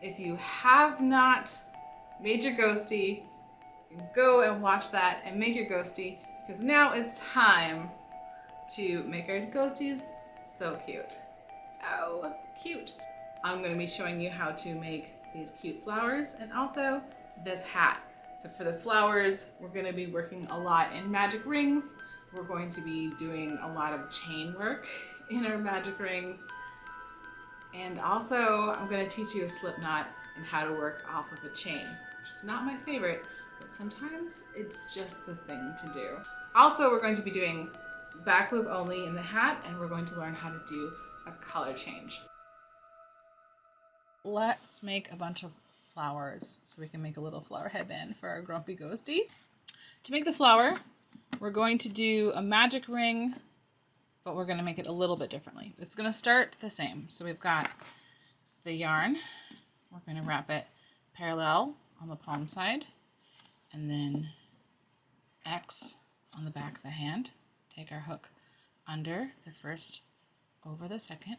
If you have not made your ghostie, go and watch that and make your ghostie, because now it's time to make our ghosties so cute. So cute. I'm going to be showing you how to make these cute flowers and also this hat. So for the flowers, we're going to be working a lot in magic rings. We're going to be doing a lot of chain work in our magic rings. And also, I'm going to teach you a slip knot and how to work off of a chain, which is not my favorite, but sometimes it's just the thing to do. Also, we're going to be doing back loop only in the hat, and we're going to learn how to do a color change. Let's make a bunch of flowers so we can make a little flower headband for our grumpy ghostie. To make the flower, we're going to do a magic ring, but we're going to make it a little bit differently. It's going to start the same. So we've got the yarn. We're going to wrap it parallel on the palm side, and then X on the back of the hand. Take our hook under the first, over the second,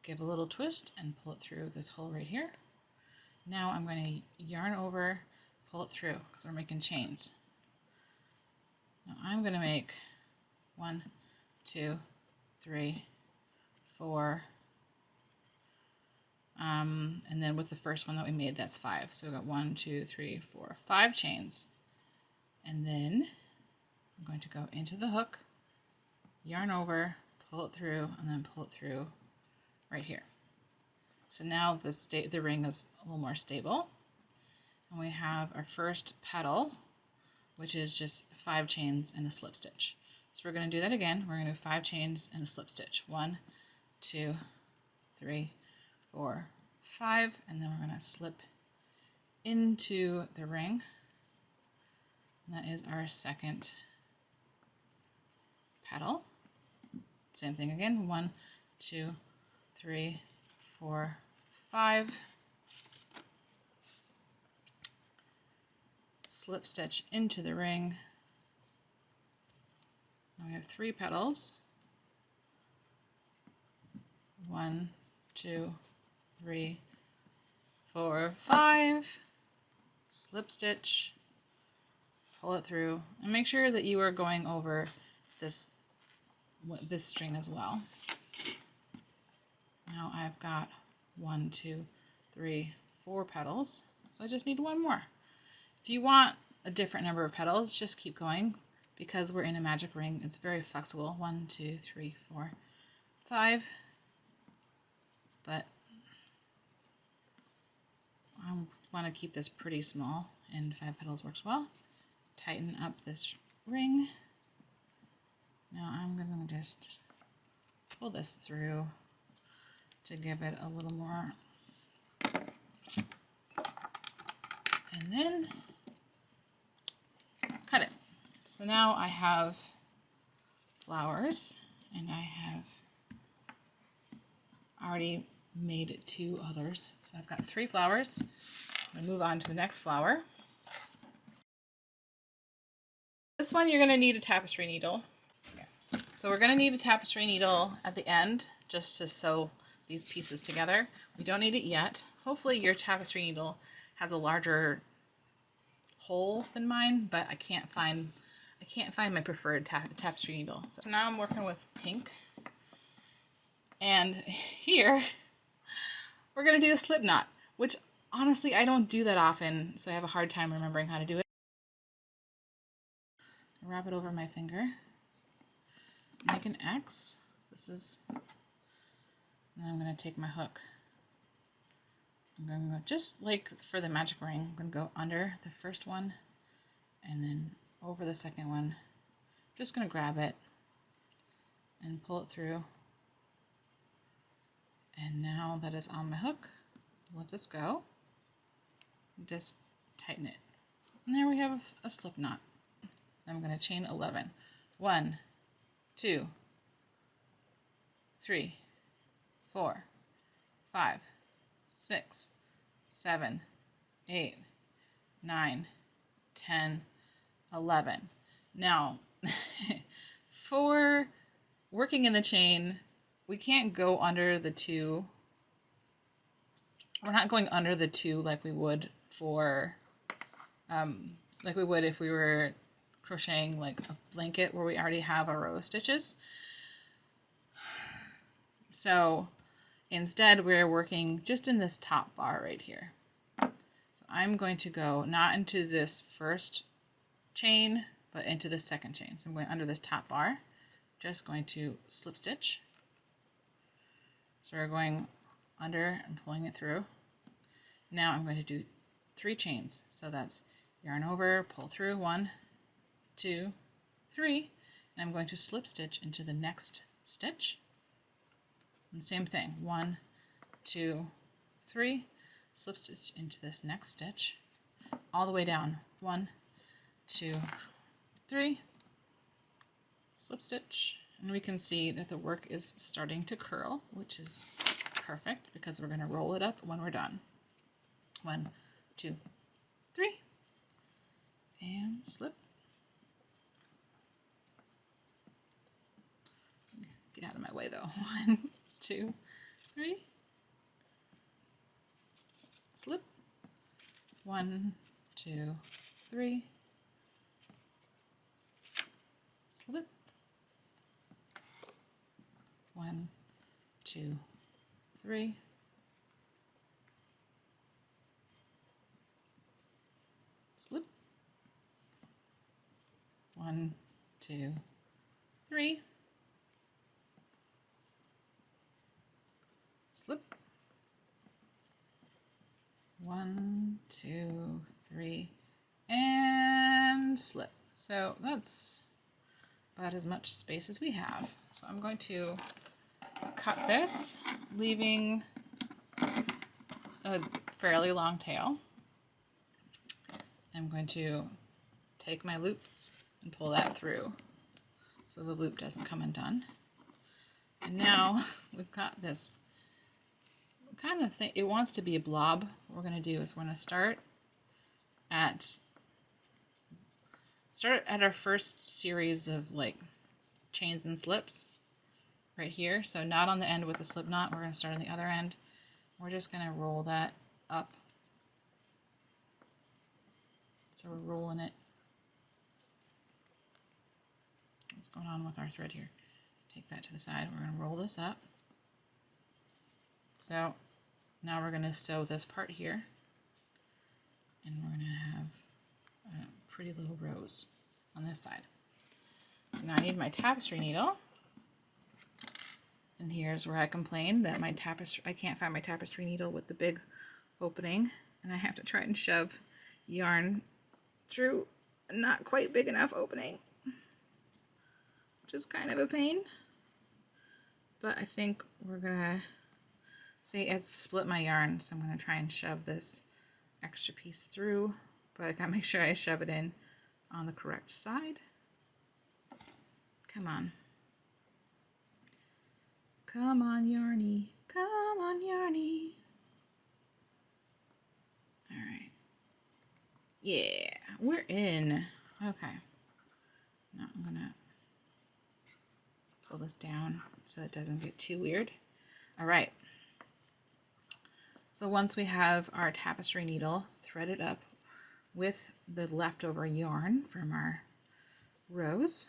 give a little twist and pull it through this hole right here. Now I'm going to yarn over, pull it through because we're making chains. Now I'm going to make 1, 2, 3, 4, and then with the first one that we made, that's 5. So we've got 1, 2, 3, 4, 5 chains. And then I'm going to go into the hook, yarn over, pull it through, and then pull it through right here. So now the ring is a little more stable. And we have our first petal, which is just 5 chains and a slip stitch. So we're going to do that again. We're going to do 5 chains and a slip stitch. 1, 2, 3, 4, 5, and then we're going to slip into the ring. And that is our second petal. Same thing again. 1, 2, 3, 4, 5. Slip stitch into the ring. Now we have 3 petals. 1, 2, 3, 4, 5. Slip stitch, pull it through, and make sure that you are going over this string as well. Now I've got 1, 2, 3, 4 petals, so I just need 1 more. If you want a different number of petals, just keep going. Because we're in a magic ring, it's very flexible. 1, 2, 3, 4, 5. But I want to keep this pretty small, and 5 petals works well. Tighten up this ring. Now I'm going to just pull this through to give it a little more. And then cut it. So now I have flowers, and I have already made 2 others. So I've got 3 flowers. I'm going to move on to the next flower. This one you're going to need a tapestry needle. Okay. So we're going to need a tapestry needle at the end just to sew these pieces together. We don't need it yet. Hopefully your tapestry needle has a larger hole than mine, but I can't find my preferred tapestry needle. So now I'm working with pink. And here we're going to do a slip knot, which honestly I don't do that often, so I have a hard time remembering how to do it. Wrap it over my finger. Make an X. And I'm going to take my hook. I'm going to go, just like for the magic ring, I'm going to go under the first one and then over the second one. Just going to grab it and pull it through. And now that it's on my hook, let this go. Just tighten it. And there we have a slip knot. I'm going to chain 11. 1, 2, 3, 4, 5, 6, 7, 8, 9, 10, 11. Now, for working in the chain, we can't go under the 2 we're not going under the 2 like we would for, like we would if we were crocheting like a blanket where we already have our row of stitches. So instead we're working just in this top bar right here. So I'm going to go not into this first chain, but into the second chain. So I'm going under this top bar, just going to slip stitch. So we're going under and pulling it through. Now I'm going to do 3 chains. So that's yarn over, pull through, 1, 2, 3, and I'm going to slip stitch into the next stitch. And same thing, 1, 2, 3, slip stitch into this next stitch, all the way down, 1, 2, 3, slip stitch, and we can see that the work is starting to curl, which is perfect because we're going to roll it up when we're done. 1, 2, 3, and slip. Get out of my way though. 1, 2, 3, slip. 1, 2, 3, slip. 1, 2, 3, slip. 1, 2, 3, slip. 1, 2, 3, and slip. So that's about as much space as we have. So I'm going to cut this, leaving a fairly long tail. I'm going to take my loop and pull that through so the loop doesn't come undone. And now we've got this kind of thing. It wants to be a blob. What we're going to do is we're going to start at our first series of like chains and slips right here. So not on the end with a slip knot. We're going to start on the other end. We're just going to roll that up. So we're rolling it. What's going on with our thread here? Take that to the side. We're going to roll this up. So now we're going to sew this part here. And we're going to have pretty little rows on this side. So now I need my tapestry needle. And here's where I complain that I can't find my tapestry needle with the big opening. And I have to try and shove yarn through a not quite big enough opening, which is kind of a pain. But I think we're gonna see it's split my yarn, so I'm gonna try and shove this extra piece through, but I gotta make sure I shove it in on the correct side. Come on. Come on, Yarny. Come on, Yarny. All right. Yeah, we're in. Okay. Now I'm gonna pull this down so it doesn't get too weird. All right. So once we have our tapestry needle threaded up with the leftover yarn from our rows,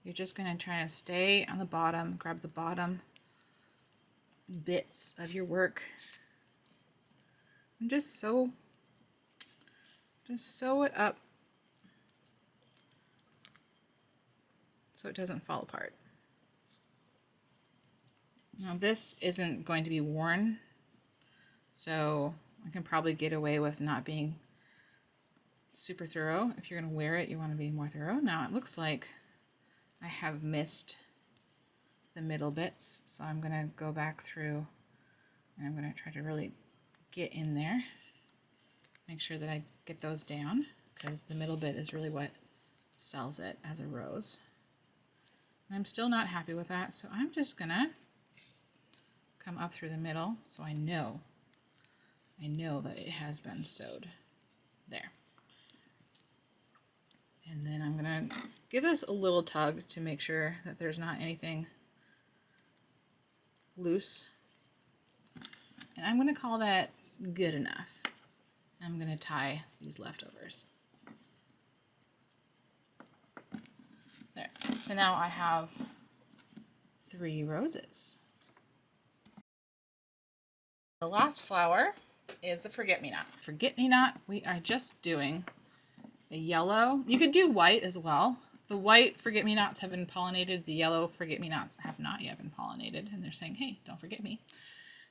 you're just going to try to stay on the bottom, grab the bottom bits of your work, and just sew it up so it doesn't fall apart. Now this isn't going to be worn, so I can probably get away with not being super thorough. If you're going to wear it, you want to be more thorough. Now it looks like I have missed the middle bits, so I'm going to go back through and I'm going to try to really get in there. Make sure that I get those down, because the middle bit is really what sells it as a rose. And I'm still not happy with that, so I'm just going to come up through the middle so I know that it has been sewed there. And then I'm going to give this a little tug to make sure that there's not anything loose. And I'm going to call that good enough. I'm going to tie these leftovers. There. So now I have 3 roses. The last flower is the forget-me-not. Forget-me-not, we are just doing a yellow. You could do white as well. The white forget-me-nots have been pollinated. The yellow forget-me-nots have not yet been pollinated. And they're saying, hey, don't forget me.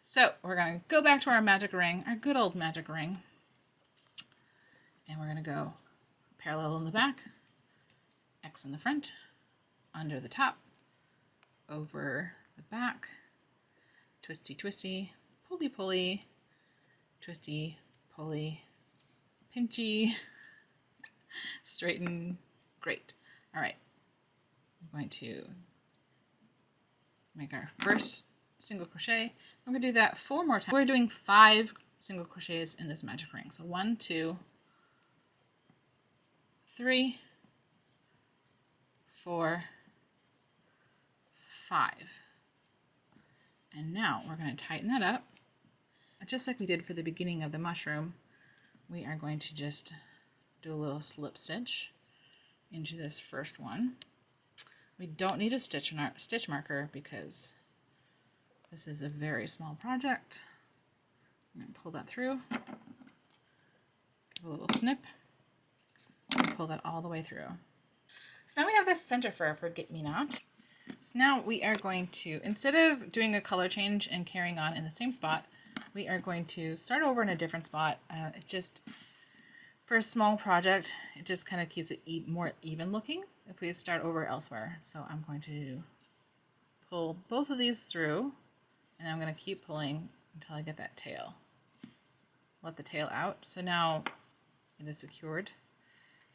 So we're going to go back to our magic ring, our good old magic ring. And we're going to go parallel in the back, X in the front, under the top, over the back, twisty, twisty, pulley, pulley, twisty, pulley, pinchy, straighten, great. All right, I'm going to make our first single crochet. I'm going to do that 4 more times. We're doing 5 single crochets in this magic ring. So 1, 2, 3, 4, 5. And now we're going to tighten that up. Just like we did for the beginning of the mushroom, we are going to just do a little slip stitch into this first one. We don't need a stitch marker because this is a very small project. I'm going to pull that through, give a little snip, and pull that all the way through. So now we have this center for our forget-me-not. So now we are going to, instead of doing a color change and carrying on in the same spot, we are going to start over in a different spot. It just, for a small project, it just kind of keeps it more even looking if we start over elsewhere. So I'm going to pull both of these through, and I'm going to keep pulling until I get that tail. Let the tail out. So now it is secured.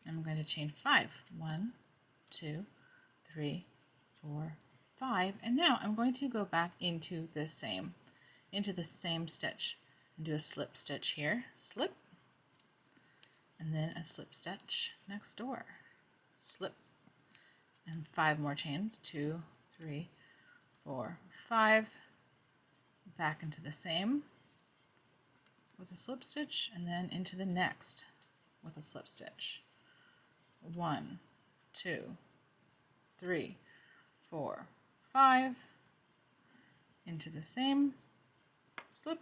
I'm going to chain 5. 1, 2, 3, 4, 5. And now I'm going to go back into the same stitch and do a slip stitch here. Slip. And then a slip stitch next door. Slip. And 5 more chains. 2, 3, 4, 5. Back into the same with a slip stitch, and then into the next with a slip stitch. 1, 2, 3, 4, 5. Into the same, slip,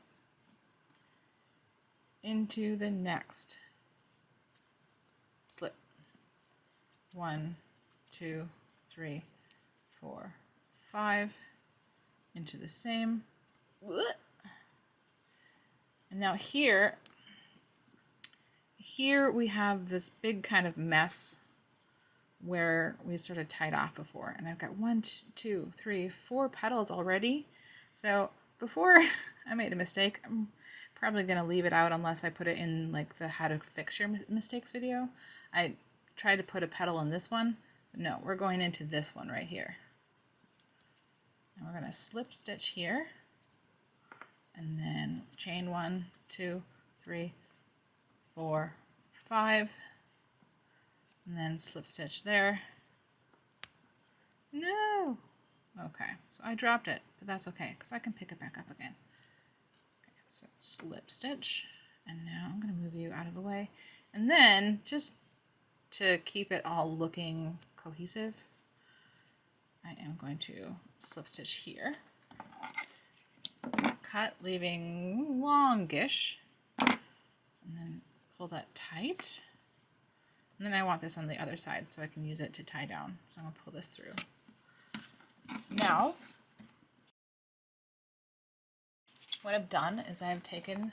into the next, slip. 1, 2, 3, 4, 5. Into the same. And now here we have this big kind of mess where we sort of tied off before. And I've got 1, 2, 3, 4 petals already. So before I made a mistake, I'm probably going to leave it out unless I put it in like the how to fix your mistakes video. I tried to put a petal in this one, but no, we're going into this one right here. And we're going to slip stitch here. And then chain 1, 2, 3, 4, 5, and then slip stitch there. No! Okay, so I dropped it, but that's okay, because I can pick it back up again. Okay, so slip stitch, and now I'm going to move you out of the way. And then, just to keep it all looking cohesive, I am going to slip stitch here. Cut, leaving longish, and then pull that tight. And then I want this on the other side so I can use it to tie down. So I'm going to pull this through. Now, what I've done is I have taken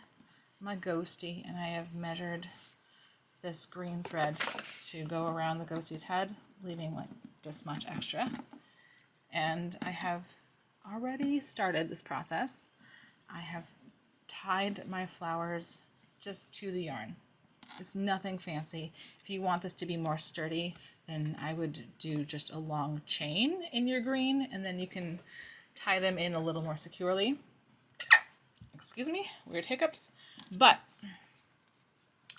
my ghostie and I have measured this green thread to go around the ghostie's head, leaving like this much extra. And I have already started this process. I have tied my flowers just to the yarn. It's nothing fancy. If you want this to be more sturdy, then I would do just a long chain in your green, and then you can tie them in a little more securely. Excuse me, weird hiccups, but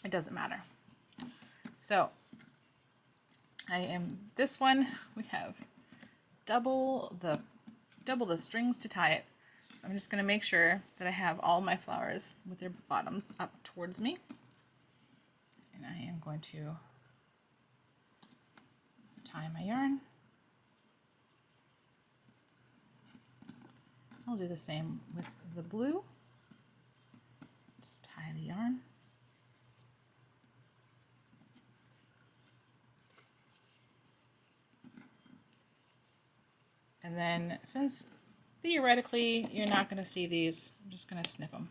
it doesn't matter. So this one, we have double the strings to tie it. So I'm just going to make sure that I have all my flowers with their bottoms up towards me. And I am going to tie my yarn. I'll do the same with the blue. Just tie the yarn. And then, since theoretically you're not going to see these, I'm just going to snip them.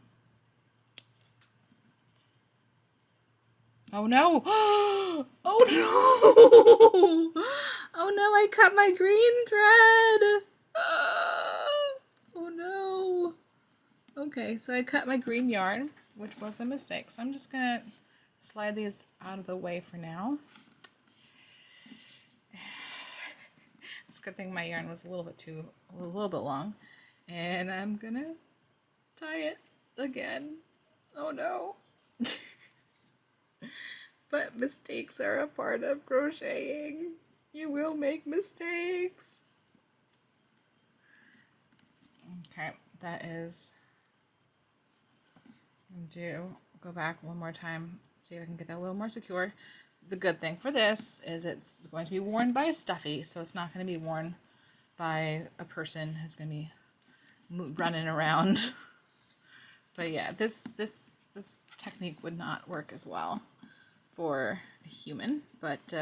Oh no! Oh no! Oh no, I cut my green thread! Oh no! Okay, so I cut my green yarn, which was a mistake. So I'm just going to slide these out of the way for now. It's a good thing my yarn was a little bit long, and I'm gonna tie it again. Oh no. But mistakes are a part of crocheting. You will make mistakes. Okay, that is, go back one more time, see if I can get that a little more secure. The good thing for this is it's going to be worn by a stuffy, so it's not going to be worn by a person who's going to be running around. But yeah, this technique would not work as well for a human, but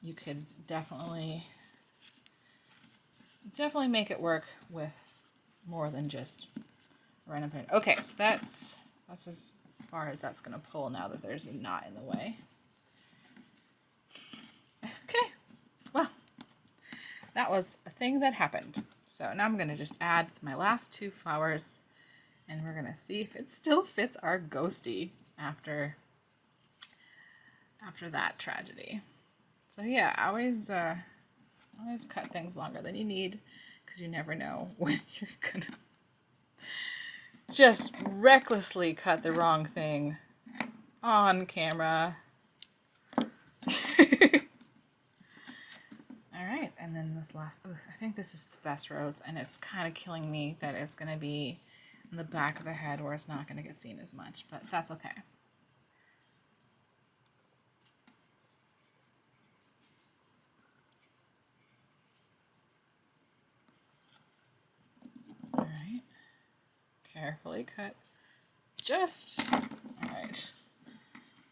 you could definitely make it work with more than just a random thread. Okay, so that's as far as that's going to pull now that there's a knot in the way. Okay, well, that was a thing that happened. So now I'm going to just add my last 2 flowers, and we're going to see if it still fits our ghostie after that tragedy. So yeah, always cut things longer than you need, because you never know when you're going to just recklessly cut the wrong thing on camera. Alright, and then this last, I think this is the best rose, and it's kind of killing me that it's going to be in the back of the head where it's not going to get seen as much, but that's okay. Alright, carefully cut just, alright.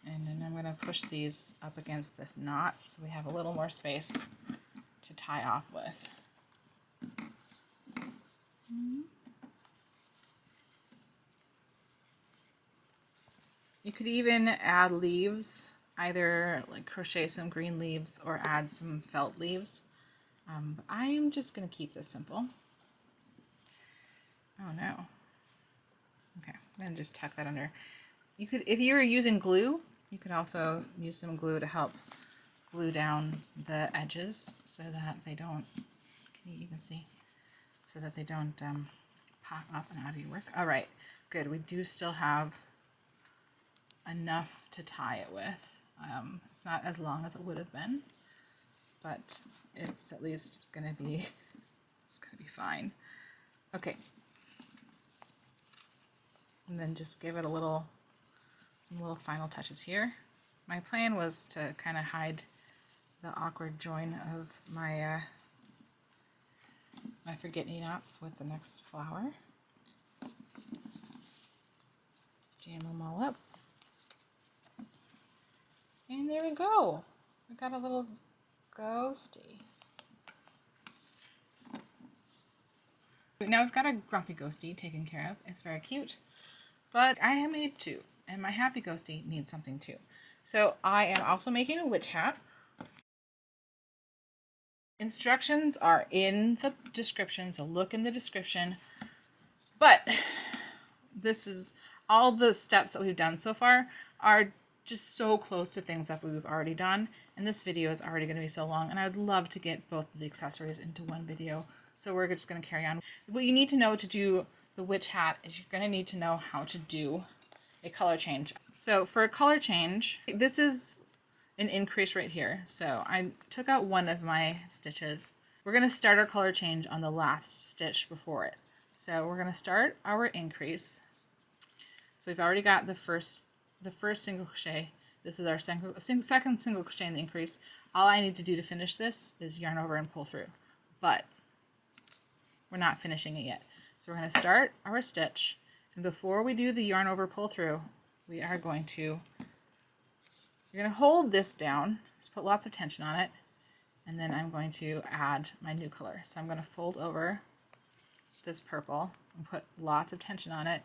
And then I'm going to push these up against this knot so we have a little more space to tie off with. You could even add leaves, either like crochet some green leaves or add some felt leaves. But I'm just going to keep this simple. Oh no. Okay, I'm going to just tuck that under. You could, if you were using glue, you could also use some glue to help glue down the edges so that they don't, can you even see? So that they don't pop up and out of your work. All right, good. We do still have enough to tie it with. It's not as long as it would have been, but it's at least gonna be, it's gonna be fine. Okay. And then just give it a little, some little final touches here. My plan was to kind of hide the awkward join of my my forget-me-nots with the next flower. Jam them all up. And there we go. We got a little ghostie. Now we've got a grumpy ghostie taken care of. It's very cute, but I am made 2, and my happy ghostie needs something too. So I am also making a witch hat. Instructions are in the description, so look in the description. But this is all the steps that we've done so far are just so close to things that we've already done, and this video is already going to be so long, and I would love to get both of the accessories into one video, so we're just going to carry on. What you need to know to do the witch hat is you're going to need to know how to do a color change. So for a color change, this is an increase right here. So I took out one of my stitches. We're going to start our color change on the last stitch before it. So we're going to start our increase. So we've already got the first single crochet. This is our second single crochet in the increase. All I need to do to finish this is yarn over and pull through, but we're not finishing it yet. So we're going to start our stitch, and before we do the yarn over pull through, we are going to, you're going to hold this down, just put lots of tension on it, and then I'm going to add my new color. So I'm going to fold over this purple and put lots of tension on it.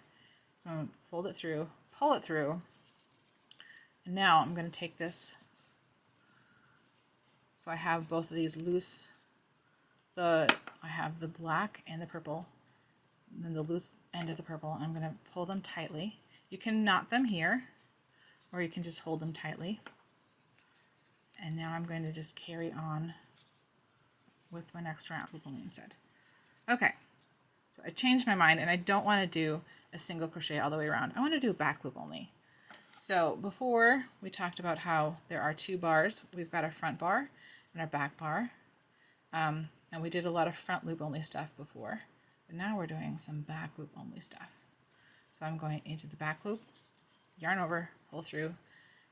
So I'm going to fold it through, pull it through, and now I'm going to take this, so I have both of these loose, I have the black and the purple, and then the loose end of the purple. I'm going to pull them tightly. You can knot them here, or you can just hold them tightly. And now I'm going to just carry on with my next round loop only instead. Okay, so I changed my mind, and I don't want to do a single crochet all the way around. I want to do a back loop only. So before we talked about how there are two bars. We've got our front bar and our back bar. And we did a lot of front loop only stuff before, but now we're doing some back loop only stuff. So I'm going into the back loop, yarn over, pull through,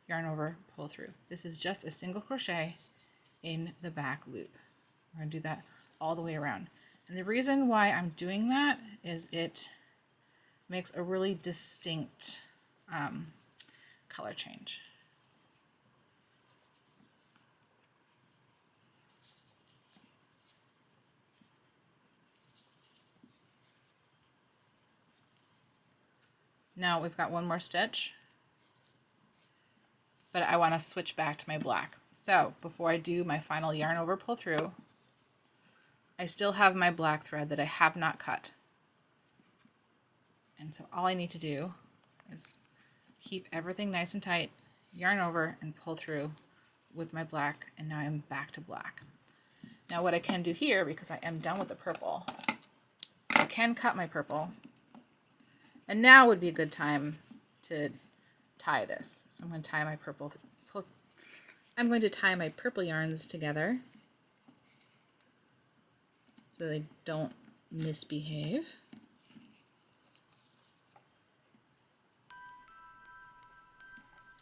yarn over, pull through. This is just a single crochet in the back loop. We're going to do that all the way around. And the reason why I'm doing that is it makes a really distinct color change. Now we've got one more stitch, but I want to switch back to my black. So before I do my final yarn over pull through, I still have my black thread that I have not cut. And so all I need to do is keep everything nice and tight, yarn over and pull through with my black, and now I'm back to black. Now what I can do here, because I am done with the purple, I can cut my purple, and now would be a good time to tie this. So I'm going to tie my purple, I'm going to tie my purple yarns together so they don't misbehave.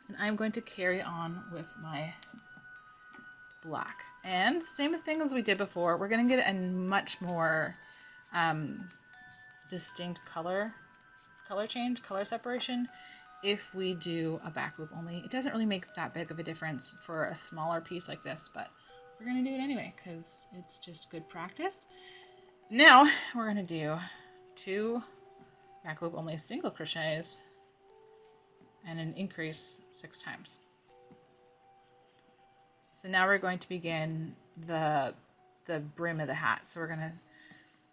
And I'm going to carry on with my black. And same thing as we did before, we're going to get a much more distinct color change, color separation, if we do a back loop only. It doesn't really make that big of a difference for a smaller piece like this, but we're going to do it anyway because it's just good practice. Now we're going to do 2 back loop only single crochets and an increase 6 times. So now we're going to begin the brim of the hat. So we're going to,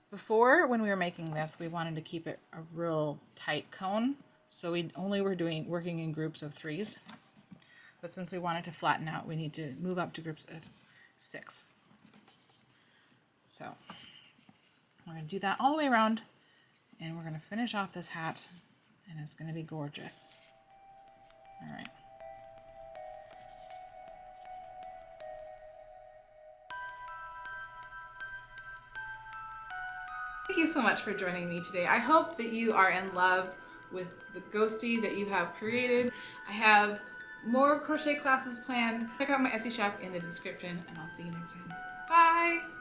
before when we were making this, we wanted to keep it a real tight cone. So we only were working in groups of 3s. But since we wanted to flatten out, we need to move up to groups of 6. So we're going to do that all the way around, and we're going to finish off this hat, and it's going to be gorgeous. All right. Thank you so much for joining me today. I hope that you are in love with the Ghostie that you have created. I have more crochet classes planned. Check out my Etsy shop in the description, and I'll see you next time. Bye!